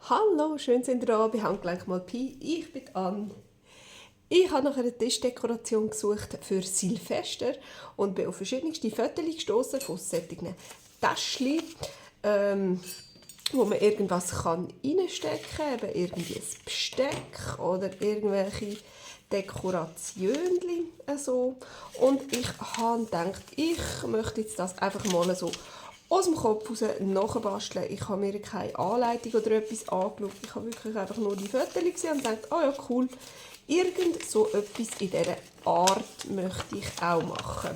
Hallo, schön sind ihr da bei Handgelenk mal Pi. Ich bin Anne. Ich habe nach einer Tischdekoration gesucht für Silvester und bin auf verschiedenste Fotos gestoßen von solchen Täschchen, wo man irgendwas reinstecken kann, eben irgendwie ein Besteck oder irgendwelche Dekorationen. So. Und ich habe gedacht, ich möchte jetzt das einfach mal so aus dem Kopf raus nachbasteln. Ich habe mir keine Anleitung oder etwas angeschaut. Ich habe wirklich einfach nur die Fotos gesehen und gedacht, oh ja, cool, irgend so etwas in dieser Art möchte ich auch machen.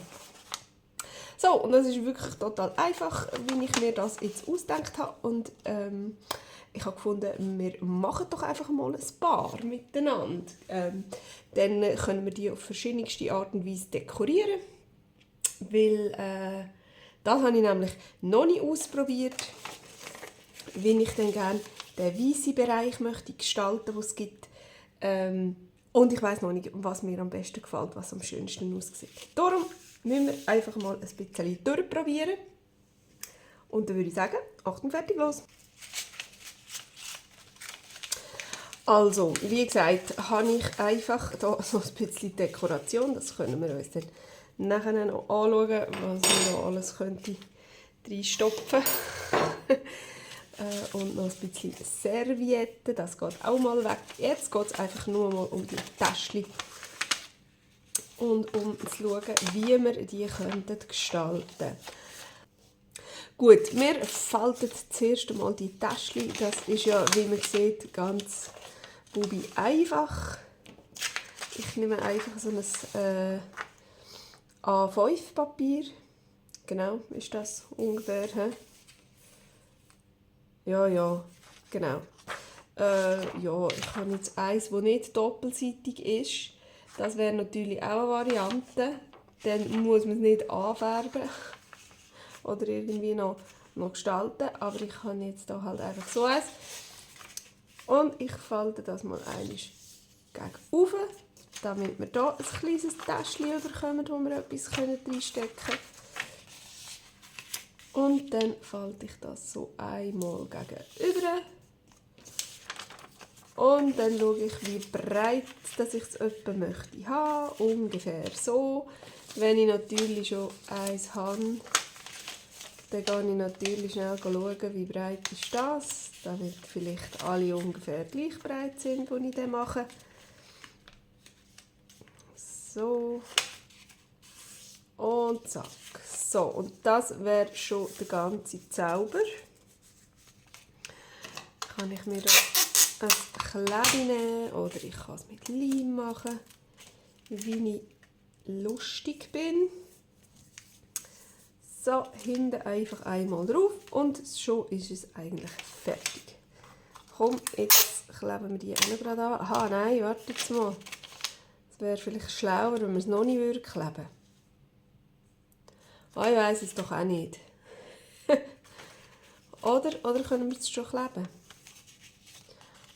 So, und das ist wirklich total einfach, wie ich mir das jetzt ausgedacht habe. Und ich habe gefunden, wir machen doch einfach mal ein Paar miteinander. Dann können wir die auf verschiedenste Art und Weise dekorieren. Weil das habe ich nämlich noch nicht ausprobiert, wie ich dann gerne den weißen Bereich möchte gestalten, den es gibt. Und ich weiß noch nicht, was mir am besten gefällt, was am schönsten aussieht. Darum müssen wir einfach mal ein bisschen durchprobieren. Und dann würde ich sagen, Achtung, fertig, los! Also, wie gesagt, habe ich einfach hier so ein bisschen Dekoration. Das können wir uns dann nachher noch anschauen, was wir noch alles könnte reinstopfen und noch ein bisschen Servietten, das geht auch mal weg. Jetzt geht es einfach nur mal um die Täschchen und um zu schauen, wie wir die gestalten könnten. Gut, wir falten zuerst einmal die Täschchen. Das ist ja, wie man sieht, ganz bubi einfach. Ich nehme einfach so ein A5-Papier. Genau, ist das ungefähr. He? Ja, genau. Ja, ich habe jetzt eins, das nicht doppelseitig ist. Das wäre natürlich auch eine Variante. Dann muss man es nicht anfärben oder irgendwie noch gestalten. Aber ich habe jetzt da halt einfach so eins. Und ich falte das mal einmal gegen oben, damit wir hier ein kleines Täschchen bekommen, wo wir etwas reinstecken können. Und dann falte ich das so einmal gegenüber. Und dann schaue ich, wie breit dass ich es etwa möchte haben. Ungefähr so. Wenn ich natürlich schon eins habe, dann gehe ich natürlich schnell schauen, wie breit ist das, damit vielleicht alle ungefähr gleich breit sind, die ich dann mache. So. Und zack. So, und das wäre schon der ganze Zauber. Kann ich mir da ein Kleid nehmen oder ich kann es mit Leim machen, wie ich lustig bin. So, hinten einfach einmal drauf und schon ist es eigentlich fertig. Komm, jetzt kleben wir die auch noch gerade an. Aha, nein, warte jetzt mal. Es wäre vielleicht schlauer, wenn wir es noch nicht kleben würden. Ah, ich weiss es doch auch nicht. oder können wir es schon kleben?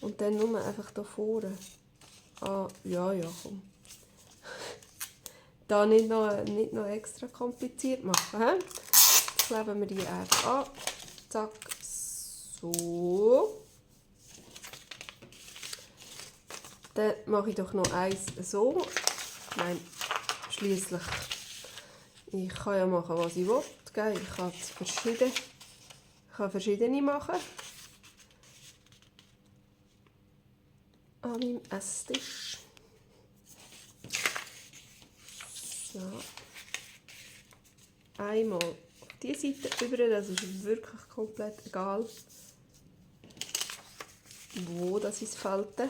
Und dann nur einfach hier vorne. Ah, ja, komm. Da nicht noch extra kompliziert machen. He? Jetzt kleben wir die einfach an. Zack, so. Dann mache ich doch noch eins so. Nein, schliesslich. Ich kann ja machen, was ich will. Gell? Ich kann verschiedene machen. An meinem Esstisch. So. Einmal auf diese Seite über, das ist wirklich komplett egal, wo das ist falten.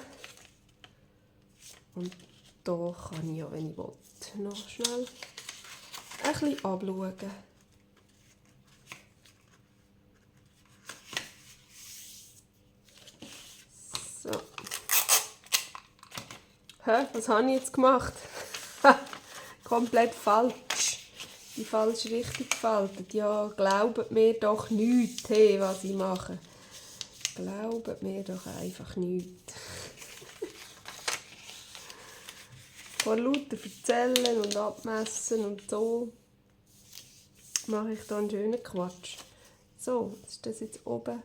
Und da kann ich ja, wenn ich will, noch schnell ein bisschen abschauen. So. Hä? Was habe ich jetzt gemacht? Komplett falsch. Die falsche Richtung gefaltet. Ja, glaubt mir doch nichts, hey, was ich mache. Glaubt mir doch einfach nichts. Vor lauter Erzählen und Abmessen und so mache ich da einen schönen Quatsch. So, ist das jetzt oben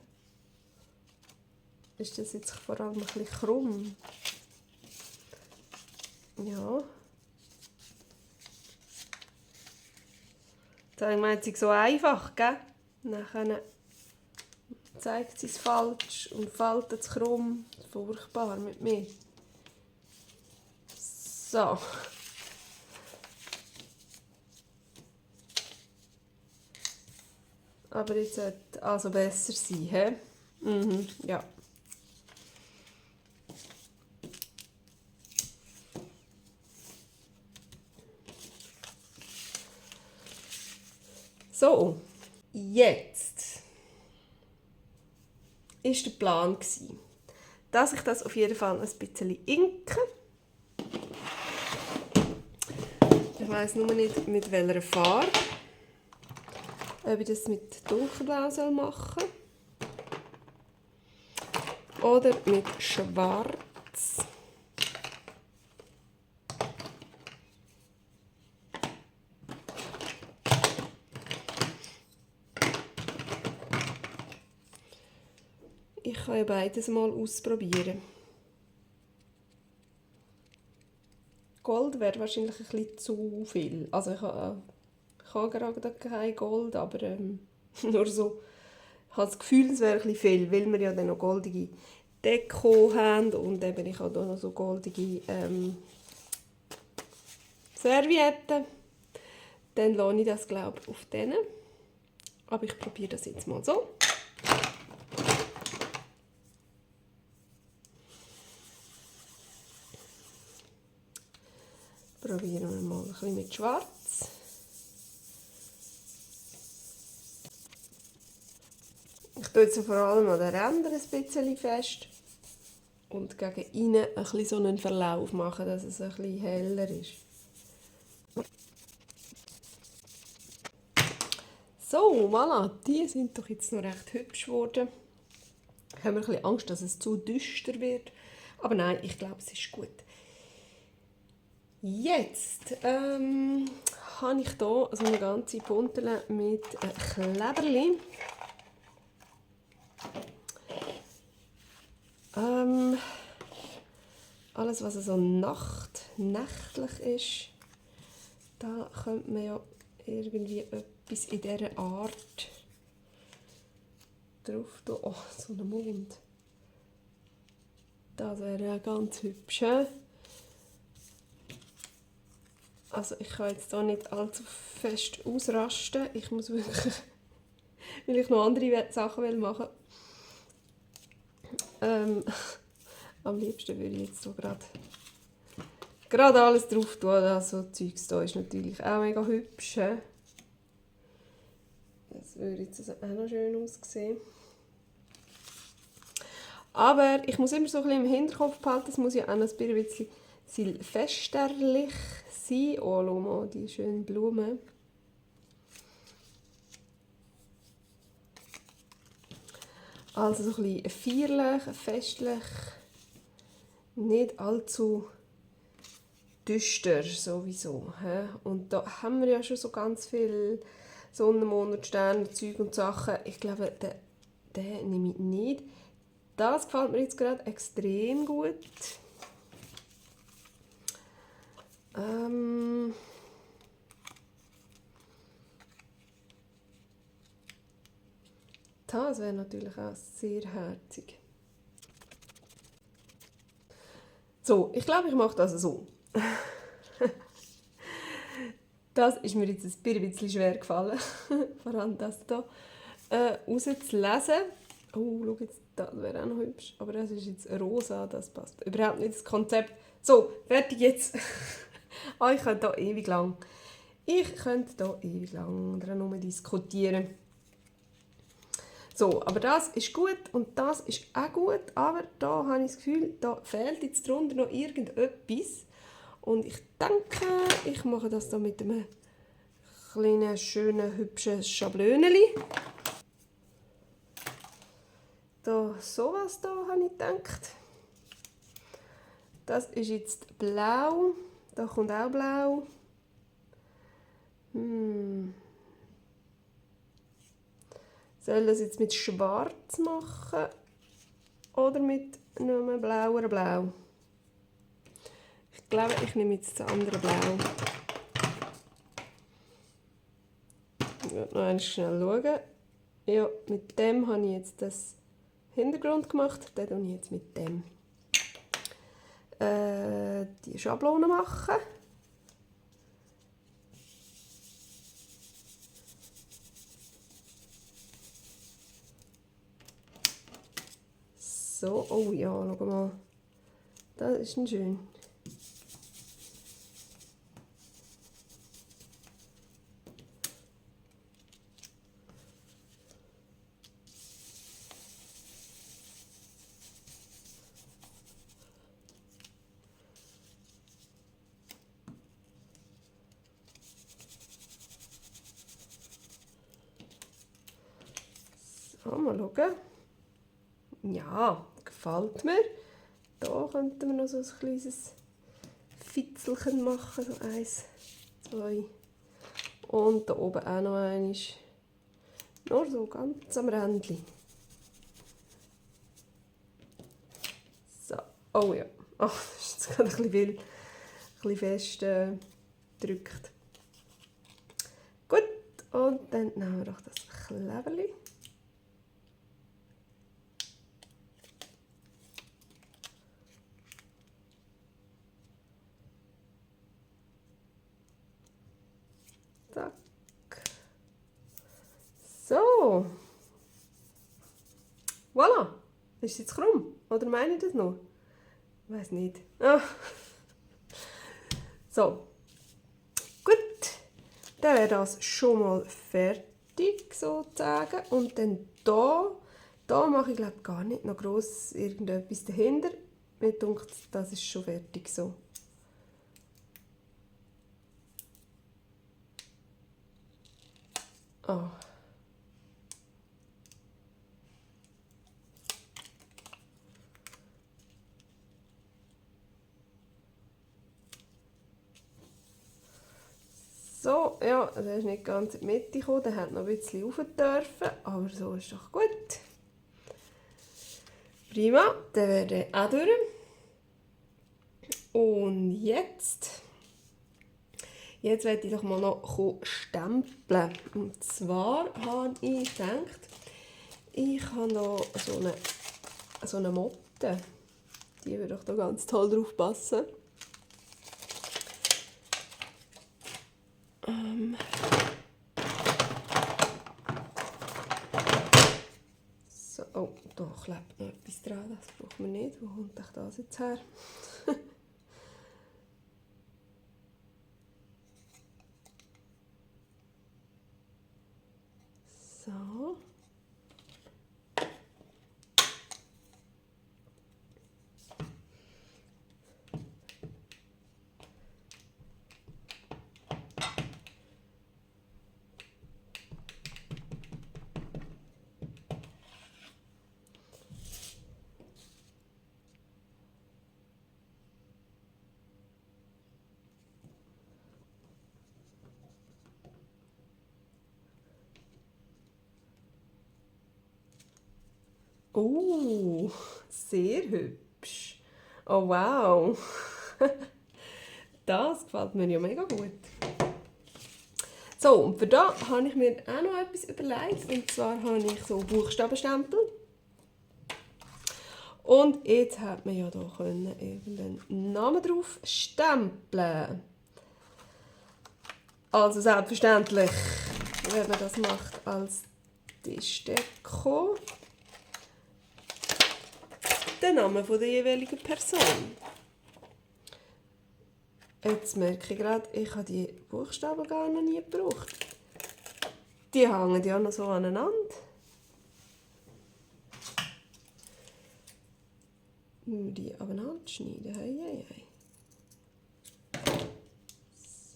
ist das jetzt vor allem ein bisschen krumm. Ja. Jetzt habe ich gemeint, es ist so einfach, gell? Nachher zeigt sie es falsch und faltet es krumm. Furchtbar mit mir. So. Aber jetzt sollte also besser sein, he? Mhm, ja. So, jetzt war der Plan, dass ich das auf jeden Fall ein bisschen inke. Ich weiss nur nicht, mit welcher Farbe. Ob ich das mit dunkelblau machen soll oder mit schwarz. Ich kann ja beides mal ausprobieren. Gold wäre wahrscheinlich ein bisschen zu viel. Also ich habe gerade kein Gold, aber nur so. Ich habe das Gefühl, es wäre ein bisschen viel, weil wir ja dann noch goldige Deko haben und eben ich habe hier noch so goldige Servietten. Dann lasse ich das, glaube ich, auf denen. Aber ich probiere das jetzt mal so. Probieren wir mal ein bisschen mit Schwarz. Ich tue jetzt vor allem an den Rändern ein bisschen fest und gegen innen ein bisschen so einen Verlauf machen, dass es ein bisschen heller ist. So, voilà, die sind doch jetzt noch recht hübsch geworden. Ich habe mir ein bisschen Angst, dass es zu düster wird, aber nein, ich glaube, es ist gut. Jetzt habe ich hier so eine ganze Bundel mit Kleberli. Alles, was so nächtlich ist, da könnte man ja irgendwie etwas in dieser Art drauf tun. Oh, so ein Mond. Das wäre ja ganz hübsch. Also ich kann jetzt hier nicht allzu fest ausrasten. Ich muss wirklich, weil ich noch andere Sachen machen will. Am liebsten würde ich jetzt so gerade alles drauf tun. Also Zeugs da ist natürlich auch mega hübsch. Das würde jetzt auch noch schön aussehen. Aber ich muss immer so ein bisschen im Hinterkopf behalten, es muss ja auch noch ein bisschen silvesterlich sein. Oh, schau mal, die schönen Blumen. Also so ein bisschen feierlich, festlich, nicht allzu düster sowieso. Und da haben wir ja schon so ganz viel Sonne, Mond, Sterne, Zeug und Sachen. Ich glaube, den nehme ich nicht. Das gefällt mir jetzt gerade extrem gut. Das wäre natürlich auch sehr herzig. So, ich glaube, ich mache das so. Das ist mir jetzt ein bisschen schwer gefallen. Vor allem das hier rauszulesen. Oh, schau jetzt, das wäre auch noch hübsch. Aber das ist jetzt rosa, das passt überhaupt nicht ins Konzept. So, fertig jetzt. Ich könnte hier ewig lang daran diskutieren. So, aber das ist gut und das ist auch gut, aber da habe ich das Gefühl, da fehlt jetzt drunter noch irgendetwas. Und ich denke, ich mache das da mit einem kleinen, schönen, hübschen Schablöneli. Da, sowas da habe ich gedacht. Das ist jetzt blau, da kommt auch blau. Soll das jetzt mit schwarz machen oder mit einem blaueren Blau? Ich glaube, ich nehme jetzt das andere Blau. Ich werde noch einmal schnell schauen. Ja, mit dem habe ich jetzt das Hintergrund gemacht. Den mache ich jetzt mit dem. Die Schablone machen. So, oh ja, schau mal. Das ist ein schön. So, mal schauen. Ja, gefällt mir. Da könnten wir noch so ein kleines Fitzelchen machen. So 1, 2. Und da oben auch noch eines. Nur so ganz am Rändchen. So, oh ja. Oh, das ist jetzt gerade ein bisschen fest gedrückt. Gut, und dann nehmen wir doch das Kleberli. Zack. So. Voilà. Ist es jetzt krumm? Oder meine ich das noch? Ich weiss nicht. Ah. So. Gut. Dann wäre das schon mal fertig, sozusagen. Und dann da mache ich glaube gar nicht noch gross irgendetwas dahinter. Mir denkt, das ist schon fertig so. Oh. So, ja, der ist nicht ganz in die Mitte gekommen, der hat noch ein bisschen rauf dürfen, aber so ist doch gut. Prima, dann wäre der auch durch. Und jetzt werde ich doch mal noch stempeln. Und zwar habe ich gedacht, ich habe noch so eine Motte. Die würde doch da ganz toll drauf passen. So, oh, da klebt noch etwas dran, das braucht man nicht. Wo kommt das jetzt her? So. Oh, sehr hübsch. Oh wow. Das gefällt mir ja mega gut. So, und für da habe ich mir auch noch etwas überlegt. Und zwar habe ich so Buchstabenstempel. Und jetzt hat man ja da können eben den Namen drauf stempeln. Also selbstverständlich, wenn man das macht als Tischdeko, den Namen der jeweiligen Person. Jetzt merke ich gerade, ich habe die Buchstaben gar noch nie gebraucht. Die hängen ja noch so aneinander. Nur die aneinander schneiden. Hey.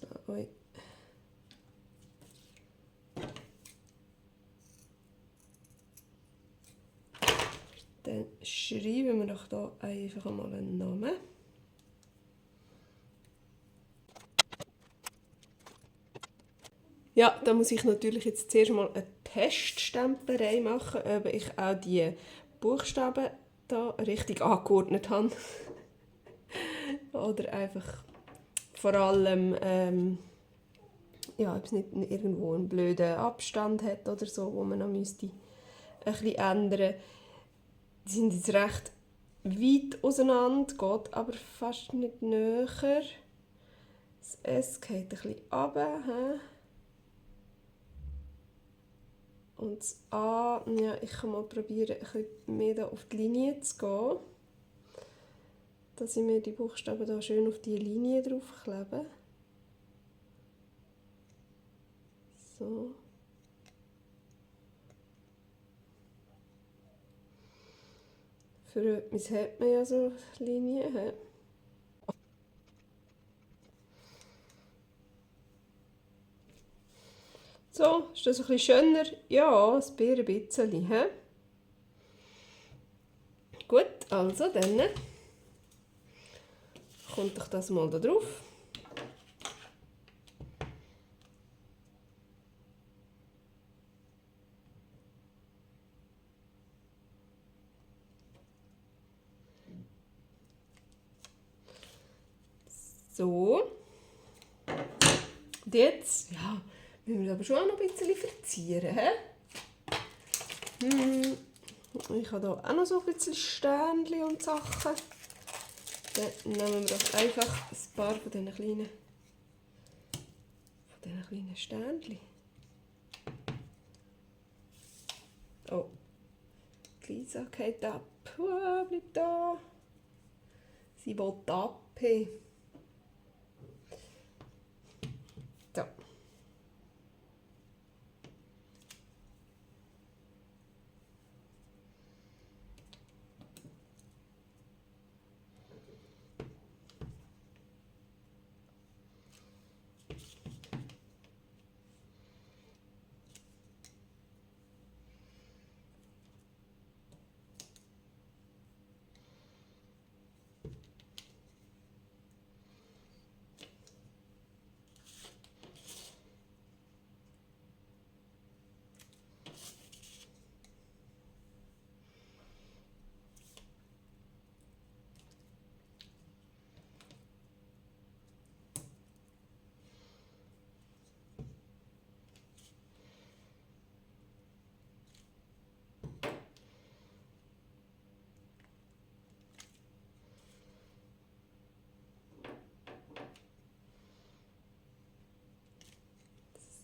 So, oi. Dann schreiben wir doch hier einfach mal einen Namen. Ja, da muss ich natürlich jetzt zuerst mal eine Teststemplerei machen, ob ich auch die Buchstaben da richtig angeordnet habe. Oder einfach vor allem, ja, ob es nicht irgendwo einen blöden Abstand hat oder so, wo man noch müsste ein bisschen ändern. Die sind jetzt recht weit auseinander, geht aber fast nicht näher. Das S geht ein bisschen runter. Und das A, ja, ich kann mal probieren, ein bisschen mehr da auf die Linie zu gehen. Dass ich mir die Buchstaben da schön auf die Linie draufklebe. So. Für etwas hat man ja so Linien. He? So, ist das ein bisschen schöner? Ja, ein bisschen. He? Gut, also dann kommt doch das mal da drauf. So. Und jetzt, ja, müssen wir aber schon auch noch ein bisschen verzieren. He? Ich habe hier auch noch so ein bisschen Sternchen und Sachen. Dann nehmen wir doch einfach ein paar von diesen kleinen Sternchen. Oh, die Lisa geht ab. Bleib da. Sie will ab. So.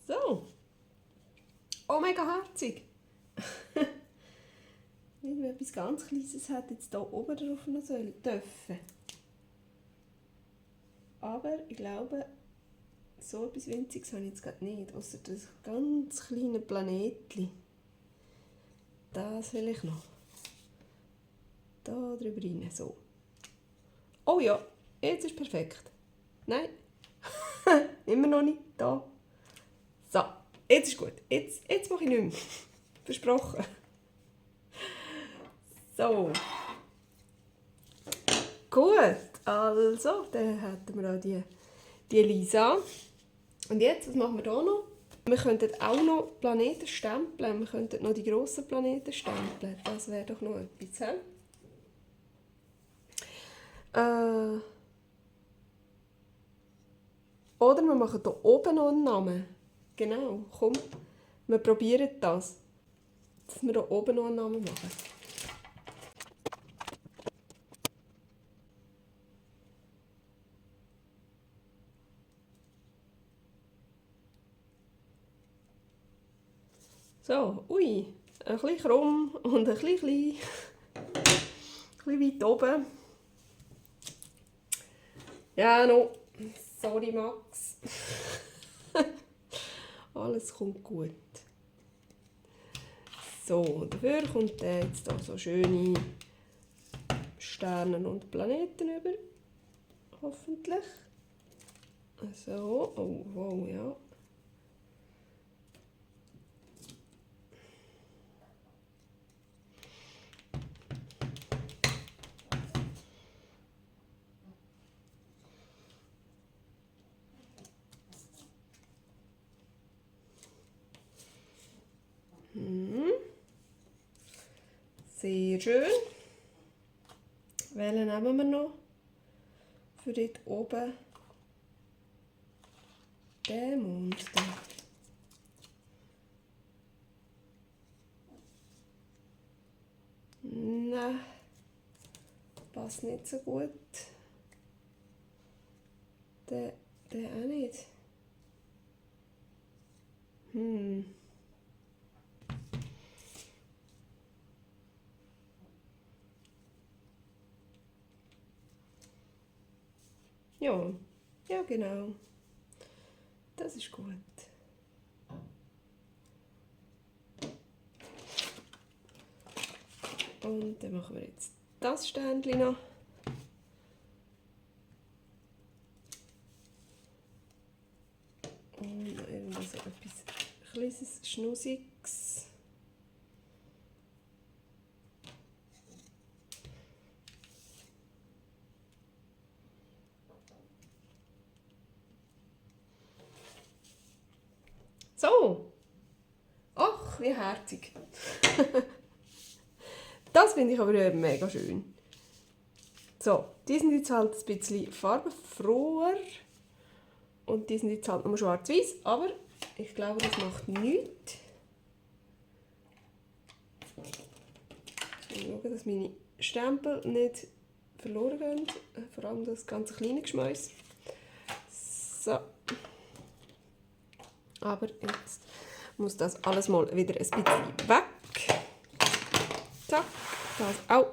So. Oh, mega herzig. Etwas ganz Kleines hätte jetzt hier oben drauf noch dürfen. Aber ich glaube, so etwas Winziges habe ich jetzt gerade nicht. Außer das ganz kleine Planetchen. Das will ich noch. Da drüber rein. So. Oh ja, jetzt ist perfekt. Nein. Immer noch nicht. Da. So, jetzt ist gut. Jetzt mache ich nicht mehr. Versprochen. So. Gut, also, dann hätten wir auch die Lisa. Und jetzt, was machen wir hier noch? Wir könnten auch noch Planeten stempeln. Wir könnten noch die grossen Planeten stempeln. Das wäre doch noch etwas. He? Oder wir machen hier oben noch einen Namen. Genau, komm. Wir probieren das. Dass wir hier oben noch einen Namen machen. So, ui, ein bisschen krumm und ein bisschen klein. Ein bisschen weit oben. Ja, no. Sorry, Max. Alles kommt gut. So, dafür kommt jetzt hier so schöne Sterne und Planeten über. Hoffentlich. So, oh, wow, ja. Sehr schön. Welchen nehmen wir noch? Für dort oben. Den Mond da. Nein, passt nicht so gut. Der auch nicht. Ja, genau. Das ist gut. Und dann machen wir jetzt das Ständchen noch. Und noch irgendwas so etwas kleines, Schnussiges. So. Ach, wie herzig. Das finde ich aber mega schön. So, die sind jetzt halt ein bisschen farbenfroher. Und die sind jetzt halt nur schwarz-weiß, aber ich glaube, das macht nichts. Ich muss schauen, dass meine Stempel nicht verloren gehen. Vor allem das ganze kleine Geschmäus. So. Aber jetzt muss das alles mal wieder ein bisschen weg. Zack, das auch.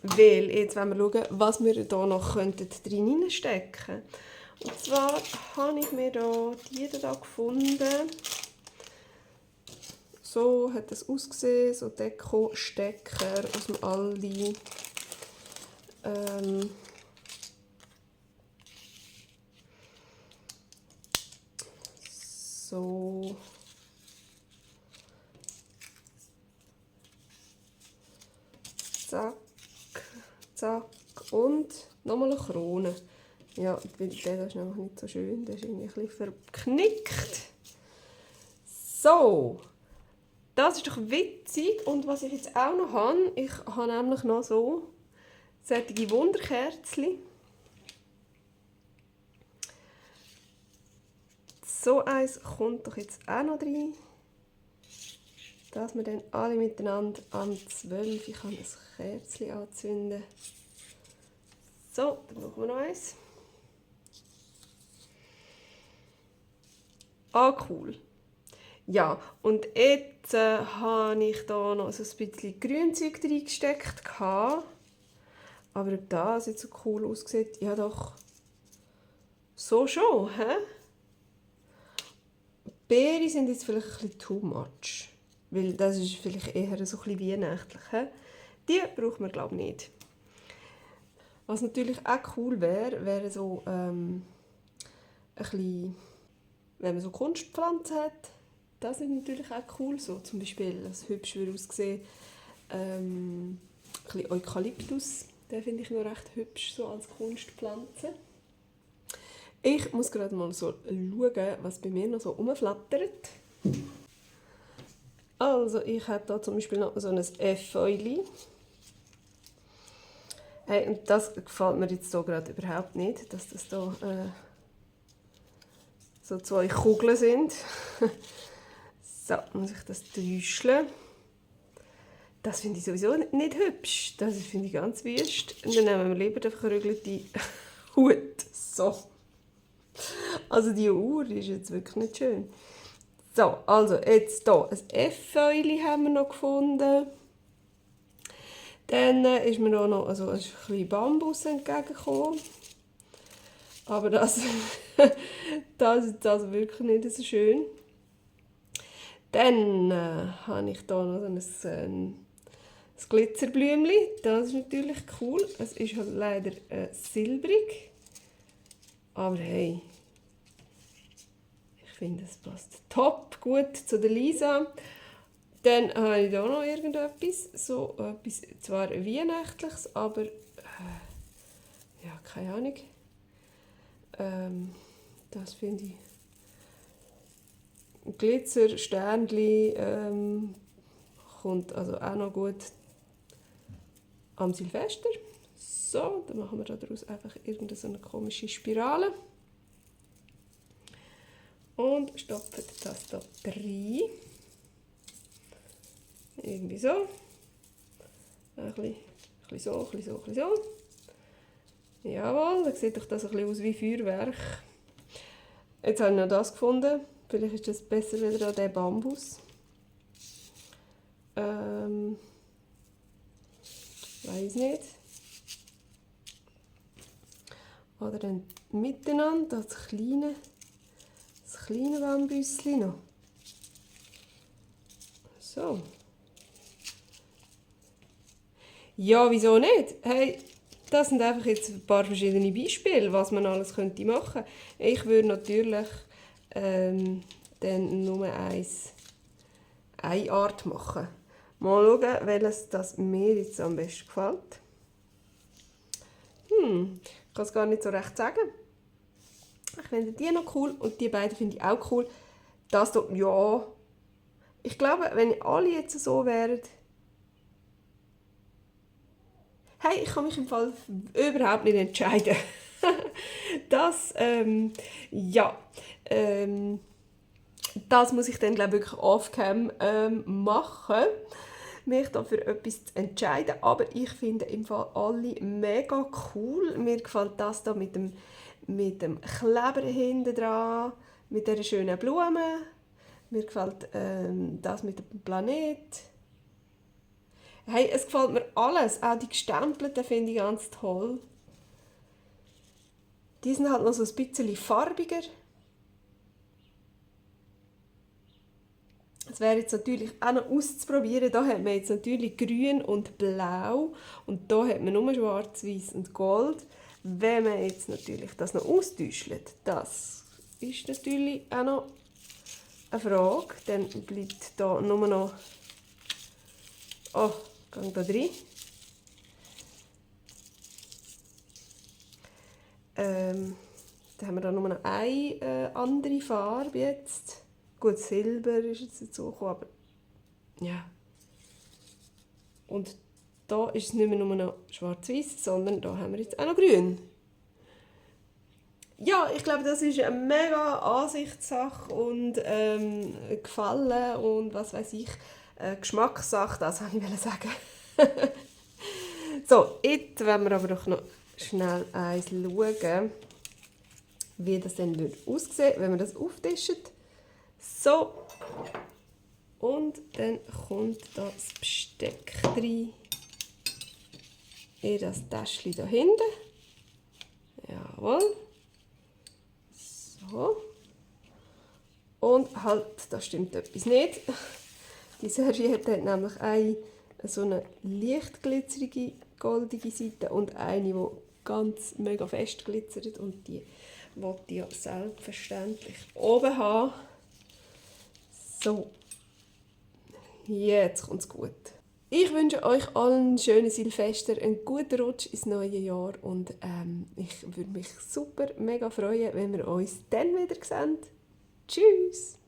Weil, jetzt wollen wir schauen, was wir hier noch reinstecken könnten. Und zwar habe ich mir diese hier gefunden. So hat das ausgesehen, so Deko-Stecker aus dem Aldi. So. Zack, zack und nochmal eine Krone. Ja, weil der ist nämlich nicht so schön, der ist irgendwie ein bisschen verknickt. So, das ist doch witzig. Und was ich jetzt auch noch habe, ich habe nämlich noch so solche Wunderkerzen. So eins kommt doch jetzt auch noch rein. Dass wir dann alle miteinander am 12. Ich kann ein Kerzchen anzünden. So, dann brauchen wir noch eins. Ah, cool. Ja, und jetzt habe ich da noch so ein bisschen Grünzeug reingesteckt. Aber ob das jetzt so cool aussieht, ja doch. So schon, hä? Beeren sind jetzt vielleicht ein bisschen too much. Weil das ist vielleicht eher so ein bisschen weihnachtlich. He? Die braucht man, glaube ich, nicht. Was natürlich auch cool wäre, wäre so ein bisschen, wenn man so Kunstpflanzen hat. Das ist natürlich auch cool. So zum Beispiel, das hübsch würde aussehen, ein bisschen Eukalyptus. Den finde ich noch recht hübsch so als Kunstpflanze. Ich muss gerade mal so schauen, was bei mir noch so rumflattert. Also, ich habe hier zum Beispiel noch so ein Efeuli. Hey, und das gefällt mir jetzt hier gerade überhaupt nicht, dass das hier so zwei Kugeln sind. So, muss ich das täuschen. Das finde ich sowieso nicht hübsch. Das finde ich ganz wüst. Und dann nehmen wir lieber den verkrügelten Hut. So. Also die Uhr ist jetzt wirklich nicht schön. So, also jetzt hier ein Efeuli haben wir noch gefunden. Dann ist mir auch noch ein bisschen Bambus entgegengekommen. Aber das ist also wirklich nicht so schön. Dann habe ich hier noch ein Glitzerblümchen. Das ist natürlich cool. Es ist halt leider silbrig. Aber hey, ich finde, es passt top gut zu der Lisa. Dann habe ich hier noch irgendetwas, so etwas, zwar Weihnachtliches, aber ja, keine Ahnung. Das finde ich Glitzer, Sternchen, kommt also auch noch gut am Silvester. So, dann machen wir daraus einfach irgendeine so eine komische Spirale. Und stopfen das da rein. Irgendwie so. Ein bisschen so, ein bisschen so, ein bisschen so. Jawohl, dann sieht doch das ein bisschen aus wie Feuerwerk. Jetzt habe ich noch das gefunden. Vielleicht ist das besser wieder an den Bambus. Weiß nicht. Oder dann miteinander das kleine Bambüschen noch. So. Ja, wieso nicht? Hey, das sind einfach jetzt ein paar verschiedene Beispiele, was man alles machen könnte. Ich würde natürlich dann nur eine Art machen. Mal schauen, welches das mir jetzt am besten gefällt. Ich kann es gar nicht so recht sagen. Ich finde die noch cool und die beiden finde ich auch cool. Das hier, ja. Ich glaube, wenn alle jetzt so wären. Hey, ich kann mich im Fall überhaupt nicht entscheiden. Das, ja. Das muss ich dann, glaube ich, wirklich off-cam machen, mich dafür etwas zu entscheiden. Aber ich finde im Fall alle mega cool. Mir gefällt das da mit dem Kleber hinten dran, mit dieser schönen Blume. Mir gefällt das mit dem Planet. Hey, es gefällt mir alles. Auch die gestempelten finde ich ganz toll. Die sind halt noch so ein bisschen farbiger. Es wäre jetzt natürlich auch noch auszuprobieren. Da hat man jetzt natürlich grün und blau und da hat man nur schwarz, weiß und gold. Wenn man jetzt natürlich das noch austäuscht, das ist natürlich auch noch eine Frage. Dann bleibt da nur noch... Oh, gang da rein. Dann haben wir da nur noch eine andere Farbe jetzt. Gut, Silber ist jetzt dazu gekommen, aber ja. Und da ist es nicht mehr nur noch schwarz-weiß, sondern da haben wir jetzt auch noch grün. Ja, ich glaube, das ist eine mega Ansichtssache und Gefallen und was weiß ich, Geschmackssache, das wollte ich sagen. So, jetzt wollen wir aber doch noch schnell eins schauen, wie das dann aussehen, wenn wir das auftischen. So, und dann kommt das Besteck rein in das Täschchen da hinten. Jawohl. So. Und halt, da stimmt etwas nicht. Die Serviette hat nämlich so eine leicht glitzerige, goldige Seite und eine, die ganz mega fest glitzert. Und die wollte ich ja selbstverständlich oben haben. So, jetzt kommt es gut. Ich wünsche euch allen schönen Silvester, einen guten Rutsch ins neue Jahr und ich würde mich super mega freuen, wenn wir uns dann wieder sehen. Tschüss!